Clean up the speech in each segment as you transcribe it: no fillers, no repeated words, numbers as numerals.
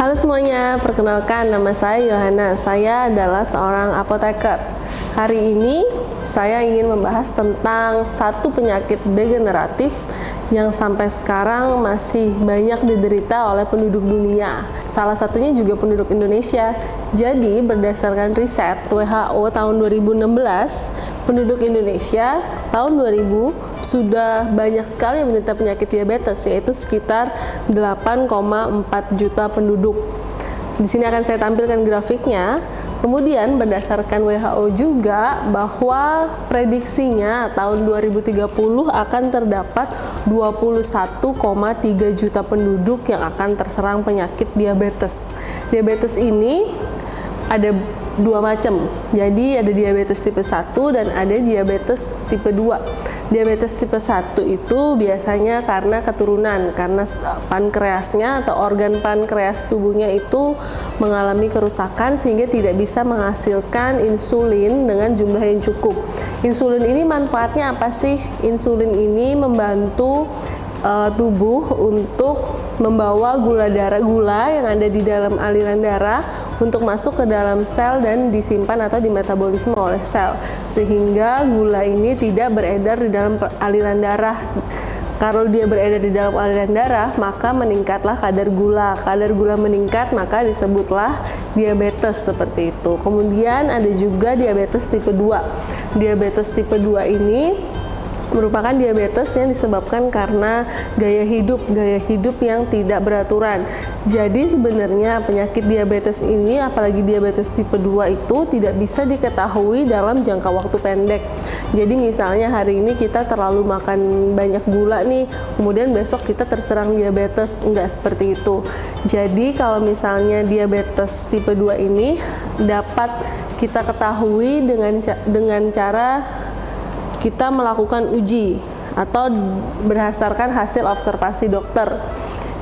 Halo semuanya, perkenalkan nama saya Yohana. Saya adalah seorang apoteker. Hari ini saya ingin membahas tentang satu penyakit degeneratif yang sampai sekarang masih banyak diderita oleh penduduk dunia. Salah satunya juga penduduk Indonesia. Jadi berdasarkan riset WHO tahun 2016, penduduk Indonesia tahun 2000 sudah banyak sekali yang menderita penyakit diabetes, yaitu sekitar 8,4 juta penduduk. Di sini akan saya tampilkan grafiknya. Kemudian berdasarkan WHO juga bahwa prediksinya tahun 2030 akan terdapat 21,3 juta penduduk yang akan terserang penyakit diabetes. Diabetes ini ada dua macam. Jadi ada diabetes tipe 1 dan ada diabetes tipe 2. Diabetes tipe 1 itu biasanya karena keturunan, karena pankreasnya atau organ pankreas tubuhnya itu mengalami kerusakan sehingga tidak bisa menghasilkan insulin dengan jumlah yang cukup. Insulin ini manfaatnya apa sih? Insulin ini membantu tubuh untuk membawa gula yang ada di dalam aliran darah untuk masuk ke dalam sel dan disimpan atau dimetabolisme oleh sel, sehingga gula ini tidak beredar di dalam aliran darah. Kalau dia beredar di dalam aliran darah, maka meningkatlah kadar gula. Kadar gula meningkat, maka disebutlah diabetes seperti itu. Kemudian ada juga diabetes tipe 2. Diabetes tipe 2 ini merupakan diabetes yang disebabkan karena gaya hidup yang tidak beraturan. Jadi sebenarnya penyakit diabetes ini, apalagi diabetes tipe 2 itu tidak bisa diketahui dalam jangka waktu pendek. Jadi misalnya hari ini kita terlalu makan banyak gula nih, kemudian besok kita terserang diabetes, enggak seperti itu. Jadi kalau misalnya diabetes tipe 2 ini dapat kita ketahui dengan cara kita melakukan uji atau berdasarkan hasil observasi dokter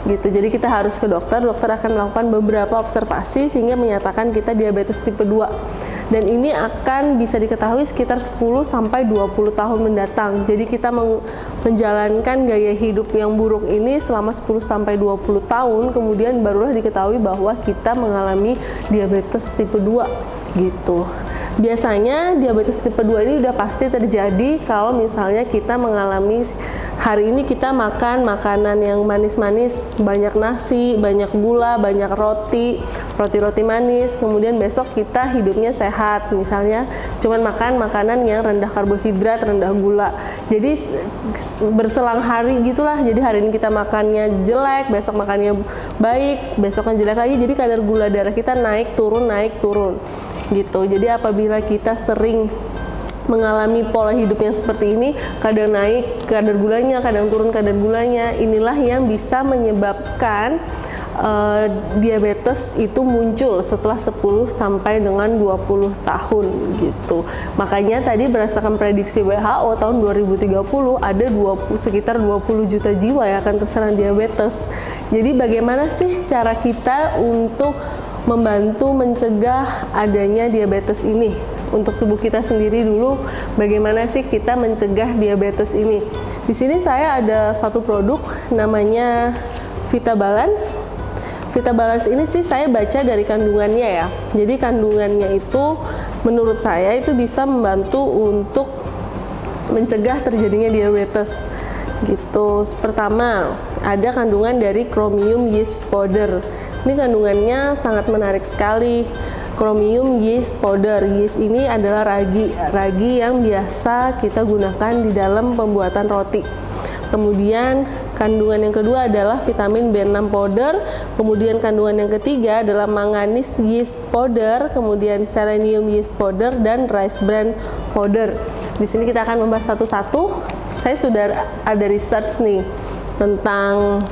gitu. Jadi kita harus ke dokter akan melakukan beberapa observasi sehingga menyatakan kita diabetes tipe 2. Dan ini akan bisa diketahui sekitar 10 sampai 20 tahun mendatang. Jadi kita menjalankan gaya hidup yang buruk ini selama 10 sampai 20 tahun, kemudian barulah diketahui bahwa kita mengalami diabetes tipe 2 gitu. Biasanya diabetes tipe 2 ini udah pasti terjadi kalau misalnya kita mengalami hari ini kita makan makanan yang manis-manis, banyak nasi, banyak gula, banyak roti manis, kemudian besok kita hidupnya sehat, misalnya cuman makan makanan yang rendah karbohidrat, rendah gula. Jadi berselang hari gitulah, jadi hari ini kita makannya jelek, besok makannya baik, besoknya jelek lagi, jadi kadar gula darah kita naik turun gitu. Jadi apabila kita sering mengalami pola hidup yang seperti ini, kadang naik kadar gulanya, kadang turun kadar gulanya, inilah yang bisa menyebabkan diabetes itu muncul setelah 10 sampai dengan 20 tahun gitu. Makanya tadi berdasarkan prediksi WHO tahun 2030 ada sekitar 20 juta jiwa yang akan terserang diabetes. Jadi bagaimana sih cara kita untuk membantu mencegah adanya diabetes ini? Untuk tubuh kita sendiri dulu, bagaimana sih kita mencegah diabetes ini? Di sini saya ada satu produk namanya VitaBalance. VitaBalance ini sih saya baca dari kandungannya ya. Jadi kandungannya itu menurut saya itu bisa membantu untuk mencegah terjadinya diabetes gitu. Pertama, ada kandungan dari chromium yeast powder. Ini kandungannya sangat menarik sekali. Chromium yeast powder. Yeast ini adalah ragi yang biasa kita gunakan di dalam pembuatan roti. Kemudian kandungan yang kedua adalah vitamin B6 powder. Kemudian kandungan yang ketiga adalah manganese yeast powder, kemudian selenium yeast powder dan rice bran powder. Di sini kita akan membahas satu-satu. Saya sudah ada research nih tentang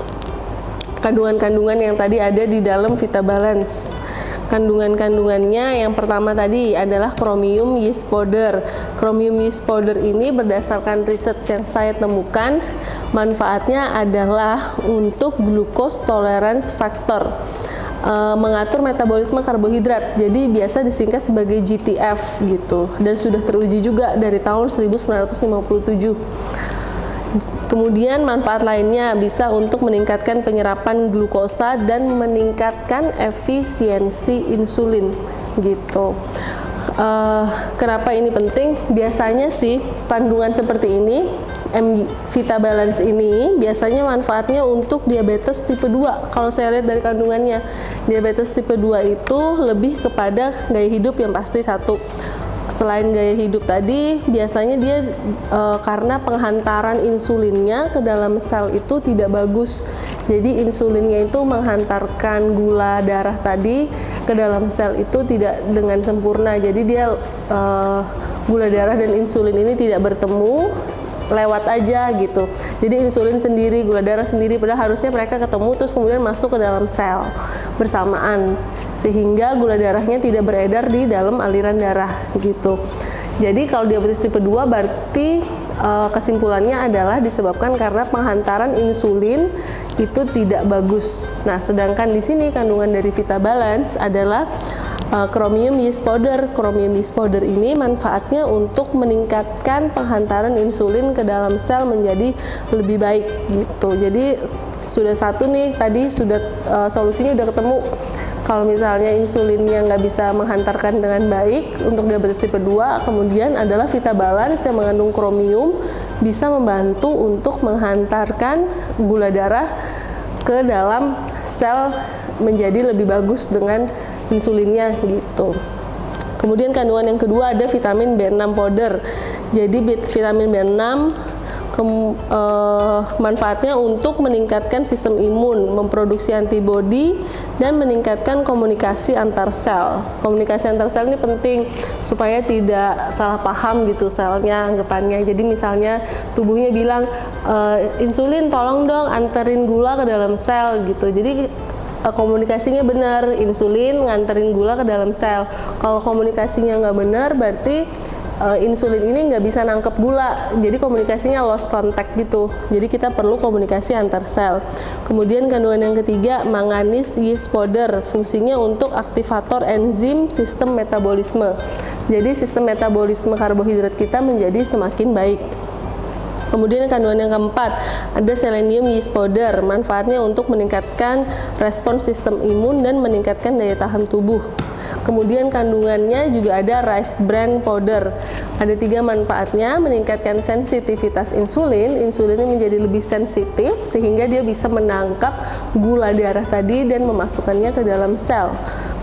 kandungan-kandungan yang tadi ada di dalam VitaBalance. Kandungan-kandungannya yang pertama tadi adalah chromium yeast powder. Chromium yeast powder ini berdasarkan riset yang saya temukan, manfaatnya adalah untuk glucose tolerance factor, mengatur metabolisme karbohidrat. Jadi biasa disingkat sebagai GTF gitu, dan sudah teruji juga dari tahun 1957. Kemudian manfaat lainnya bisa untuk meningkatkan penyerapan glukosa dan meningkatkan efisiensi insulin gitu. Kenapa ini penting? Biasanya sih kandungan seperti ini, Vita Balance ini biasanya manfaatnya untuk diabetes tipe 2. Kalau saya lihat dari kandungannya, diabetes tipe 2 itu lebih kepada gaya hidup yang pasti satu. Selain gaya hidup tadi, biasanya dia karena penghantaran insulinnya ke dalam sel itu tidak bagus. Jadi insulinnya itu menghantarkan gula darah tadi ke dalam sel itu tidak dengan sempurna. Jadi dia gula darah dan insulin ini tidak bertemu, lewat aja gitu. Jadi insulin sendiri, gula darah sendiri, padahal harusnya mereka ketemu terus kemudian masuk ke dalam sel bersamaan, sehingga gula darahnya tidak beredar di dalam aliran darah gitu. Jadi kalau diabetes tipe 2 berarti kesimpulannya adalah disebabkan karena penghantaran insulin itu tidak bagus. Nah, sedangkan di sini kandungan dari Vita Balance adalah chromium yeast powder. Chromium yeast powder ini manfaatnya untuk meningkatkan penghantaran insulin ke dalam sel menjadi lebih baik gitu. Jadi sudah satu nih, tadi sudah solusinya udah ketemu. Kalau misalnya insulinnya nggak bisa menghantarkan dengan baik untuk diabetes tipe 2, kemudian adalah Vita Balance yang mengandung kromium bisa membantu untuk menghantarkan gula darah ke dalam sel menjadi lebih bagus dengan insulinnya gitu. Kemudian kandungan yang kedua ada vitamin B6 powder. Jadi vitamin B6 manfaatnya untuk meningkatkan sistem imun, memproduksi antibodi, dan meningkatkan komunikasi antar sel. Komunikasi antar sel ini penting supaya tidak salah paham gitu selnya anggapannya. Jadi misalnya tubuhnya bilang insulin tolong dong anterin gula ke dalam sel gitu. Jadi komunikasinya benar, insulin nganterin gula ke dalam sel. Kalau komunikasinya nggak benar berarti insulin ini nggak bisa nangkep gula, jadi komunikasinya lost contact gitu. Jadi kita perlu komunikasi antar sel. Kemudian kandungan yang ketiga, manganese yeast powder, fungsinya untuk aktivator enzim sistem metabolisme. Jadi sistem metabolisme karbohidrat kita menjadi semakin baik. Kemudian kandungan yang keempat, ada selenium yeast powder, manfaatnya untuk meningkatkan respons sistem imun dan meningkatkan daya tahan tubuh. Kemudian kandungannya juga ada rice bran powder. Ada 3 manfaatnya, meningkatkan sensitivitas insulin. Insulinnya menjadi lebih sensitif sehingga dia bisa menangkap gula darah tadi dan memasukkannya ke dalam sel.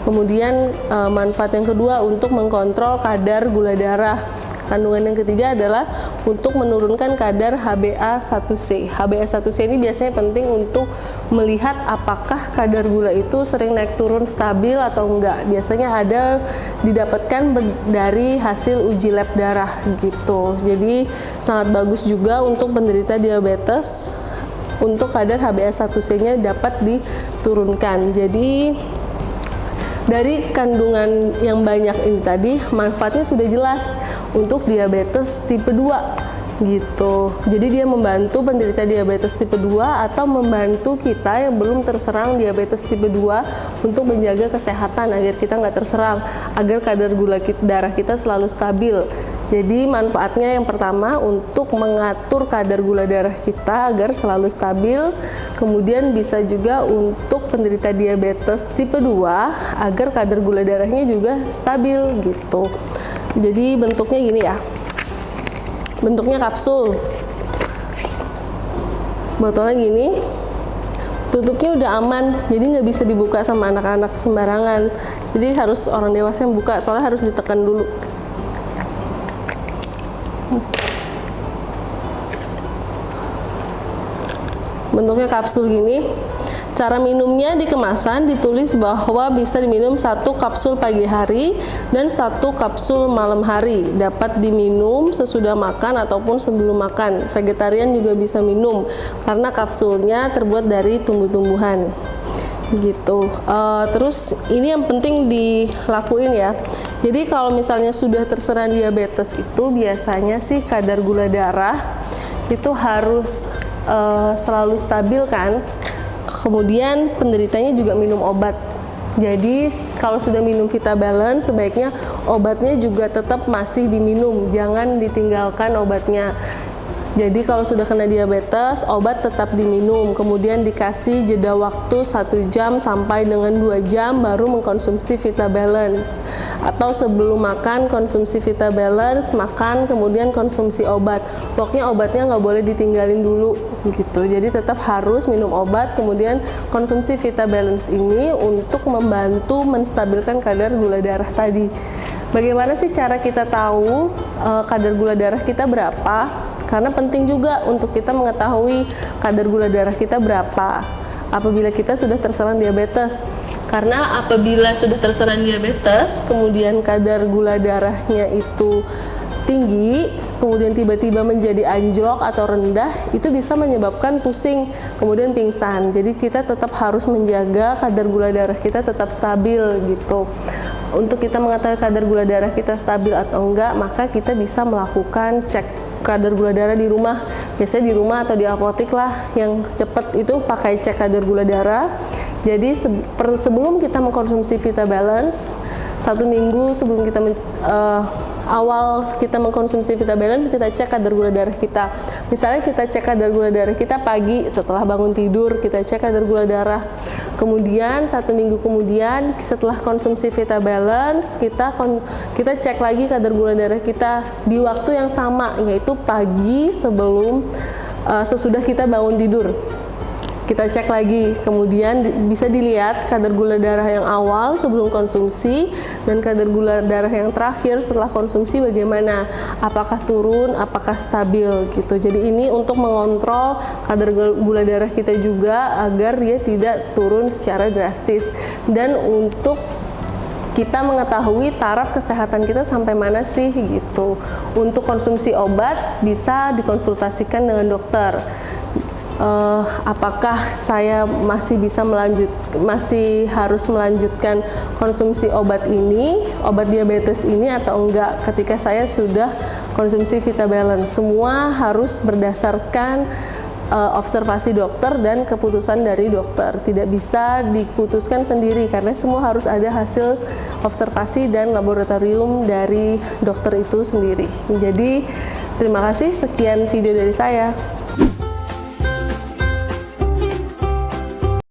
Kemudian manfaat yang kedua untuk mengkontrol kadar gula darah. Kandungan yang ketiga adalah untuk menurunkan kadar HbA1c. HbA1c ini biasanya penting untuk melihat apakah kadar gula itu sering naik turun stabil atau enggak. Biasanya ada didapatkan dari hasil uji lab darah gitu. Jadi sangat bagus juga untuk penderita diabetes untuk kadar HbA1c-nya dapat diturunkan. Jadi dari kandungan yang banyak ini tadi, manfaatnya sudah jelas untuk diabetes tipe 2 gitu. Jadi dia membantu penderita diabetes tipe 2 atau membantu kita yang belum terserang diabetes tipe 2 untuk menjaga kesehatan agar kita nggak terserang, agar kadar gula darah kita selalu stabil. Jadi manfaatnya yang pertama untuk mengatur kadar gula darah kita agar selalu stabil. Kemudian bisa juga untuk penderita diabetes tipe 2 agar kadar gula darahnya juga stabil gitu. Jadi bentuknya gini ya. Bentuknya kapsul. Botolnya gini. Tutupnya udah aman, jadi nggak bisa dibuka sama anak-anak sembarangan. Jadi harus orang dewasa yang buka, soalnya harus ditekan dulu. Bentuknya kapsul gini. Cara minumnya di kemasan ditulis bahwa bisa diminum 1 kapsul pagi hari dan 1 kapsul malam hari. Dapat diminum sesudah makan ataupun sebelum makan. Vegetarian juga bisa minum karena kapsulnya terbuat dari tumbuh-tumbuhan. Gitu. Terus ini yang penting dilakuin ya. Jadi kalau misalnya sudah terserang diabetes itu biasanya sih kadar gula darah itu harus selalu stabil kan. Kemudian penderitanya juga minum obat. Jadi kalau sudah minum Vita Balance sebaiknya obatnya juga tetap masih diminum, jangan ditinggalkan obatnya. Jadi kalau sudah kena diabetes, obat tetap diminum, kemudian dikasih jeda waktu 1 jam sampai dengan 2 jam baru mengkonsumsi VitaBalance. Atau sebelum makan konsumsi VitaBalance, makan kemudian konsumsi obat. Pokoknya obatnya nggak boleh ditinggalin dulu gitu. Jadi tetap harus minum obat, kemudian konsumsi VitaBalance ini untuk membantu menstabilkan kadar gula darah tadi. Bagaimana sih cara kita tahu kadar gula darah kita berapa? Karena penting juga untuk kita mengetahui kadar gula darah kita berapa apabila kita sudah terserang diabetes. Karena apabila sudah terserang diabetes, kemudian kadar gula darahnya itu tinggi, kemudian tiba-tiba menjadi anjlok atau rendah, itu bisa menyebabkan pusing, kemudian pingsan. Jadi kita tetap harus menjaga kadar gula darah kita tetap stabil gitu. Untuk kita mengetahui kadar gula darah kita stabil atau enggak, maka kita bisa melakukan cek kadar gula darah di rumah. Biasanya di rumah atau di apotek lah, yang cepat itu pakai cek kadar gula darah. Jadi sebelum kita mengkonsumsi VitaBalance, 1 minggu sebelum kita awal kita mengkonsumsi VitaBalance, kita cek kadar gula darah kita. Misalnya kita cek kadar gula darah kita pagi setelah bangun tidur, kita cek kadar gula darah. Kemudian 1 minggu kemudian setelah konsumsi VitaBalance, kita cek lagi kadar gula darah kita di waktu yang sama, yaitu pagi sebelum sesudah kita bangun tidur. Kita cek lagi, kemudian bisa dilihat kadar gula darah yang awal sebelum konsumsi dan kadar gula darah yang terakhir setelah konsumsi bagaimana, apakah turun, apakah stabil gitu. Jadi ini untuk mengontrol kadar gula darah kita juga agar dia tidak turun secara drastis, dan untuk kita mengetahui taraf kesehatan kita sampai mana sih gitu. Untuk konsumsi obat bisa dikonsultasikan dengan dokter. Apakah saya masih harus melanjutkan konsumsi obat diabetes ini atau enggak ketika saya sudah konsumsi VitaBalance. Semua harus berdasarkan observasi dokter dan keputusan dari dokter. Tidak bisa diputuskan sendiri karena semua harus ada hasil observasi dan laboratorium dari dokter itu sendiri. Jadi terima kasih, sekian video dari saya.